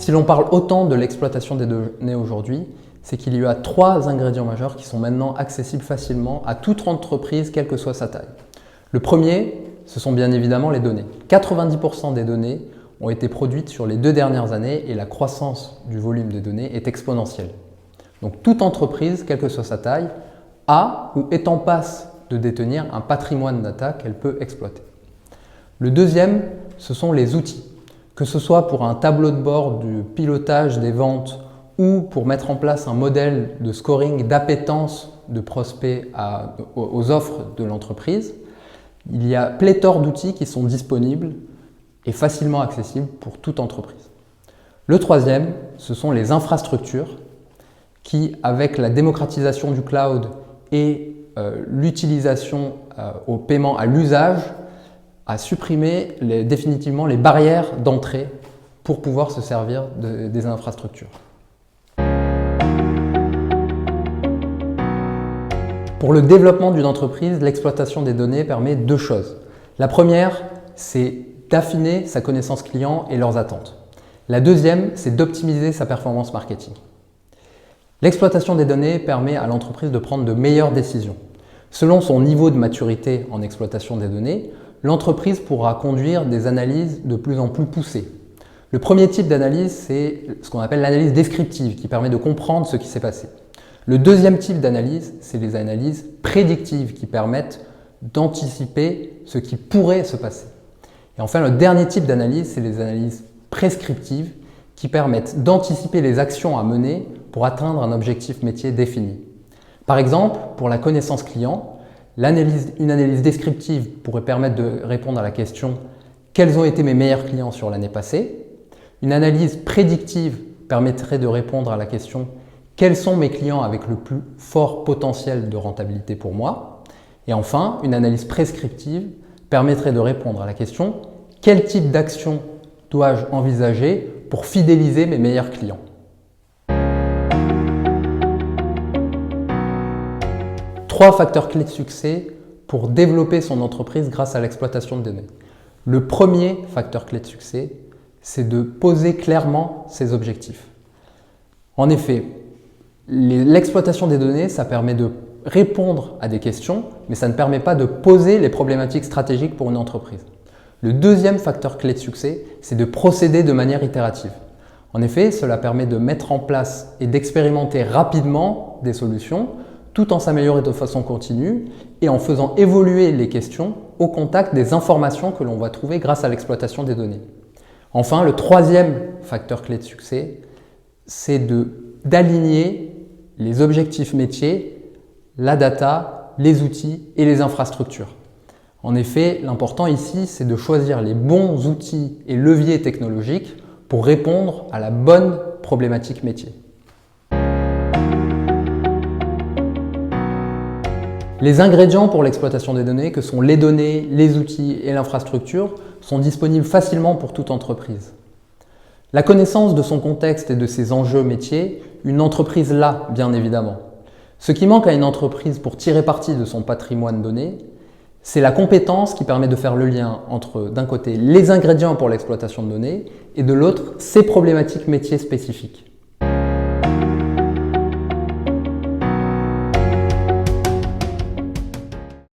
Si l'on parle autant de l'exploitation des données aujourd'hui, c'est qu'il y a 3 ingrédients majeurs qui sont maintenant accessibles facilement à toute entreprise, quelle que soit sa taille. Le premier, ce sont bien évidemment les données. 90% des données ont été produites sur les 2 dernières années et la croissance du volume des données est exponentielle. Donc toute entreprise, quelle que soit sa taille, a ou est en passe de détenir un patrimoine data qu'elle peut exploiter. Le deuxième, ce sont les outils. Que ce soit pour un tableau de bord du pilotage des ventes ou pour mettre en place un modèle de scoring d'appétence de prospects aux offres de l'entreprise, il y a pléthore d'outils qui sont disponibles et facilement accessibles pour toute entreprise. Le troisième, ce sont les infrastructures qui, avec la démocratisation du cloud et l'utilisation au paiement à l'usage, a supprimé définitivement les barrières d'entrée pour pouvoir se servir des infrastructures. Pour le développement d'une entreprise, l'exploitation des données permet 2 choses. La première, c'est d'affiner sa connaissance client et leurs attentes. La deuxième, c'est d'optimiser sa performance marketing. L'exploitation des données permet à l'entreprise de prendre de meilleures décisions. Selon son niveau de maturité en exploitation des données, l'entreprise pourra conduire des analyses de plus en plus poussées. Le premier type d'analyse, c'est ce qu'on appelle l'analyse descriptive, qui permet de comprendre ce qui s'est passé. Le deuxième type d'analyse, c'est les analyses prédictives qui permettent d'anticiper ce qui pourrait se passer. Et enfin, le dernier type d'analyse, c'est les analyses prescriptives qui permettent d'anticiper les actions à mener pour atteindre un objectif métier défini. Par exemple, pour la connaissance client, une analyse descriptive pourrait permettre de répondre à la question « Quels ont été mes meilleurs clients sur l'année passée ?» Une analyse prédictive permettrait de répondre à la question « Quels sont mes clients avec le plus fort potentiel de rentabilité pour moi ?» Et enfin, une analyse prescriptive permettrait de répondre à la question « Quel type d'action dois-je envisager pour fidéliser mes meilleurs clients ?» 3 facteurs clés de succès pour développer son entreprise grâce à l'exploitation de données. Le premier facteur clé de succès, c'est de poser clairement ses objectifs. En effet, l'exploitation des données, ça permet de répondre à des questions, mais ça ne permet pas de poser les problématiques stratégiques pour une entreprise. Le deuxième facteur clé de succès, c'est de procéder de manière itérative. En effet, cela permet de mettre en place et d'expérimenter rapidement des solutions, tout en s'améliorant de façon continue et en faisant évoluer les questions au contact des informations que l'on va trouver grâce à l'exploitation des données. Enfin, le troisième facteur clé de succès, c'est d'aligner les objectifs métiers, la data, les outils et les infrastructures. En effet, l'important ici, c'est de choisir les bons outils et leviers technologiques pour répondre à la bonne problématique métier. Les ingrédients pour l'exploitation des données, que sont les données, les outils et l'infrastructure, sont disponibles facilement pour toute entreprise. La connaissance de son contexte et de ses enjeux métiers, une entreprise l'a bien évidemment. Ce qui manque à une entreprise pour tirer parti de son patrimoine donné, c'est la compétence qui permet de faire le lien entre, d'un côté, les ingrédients pour l'exploitation de données et de l'autre, ses problématiques métiers spécifiques.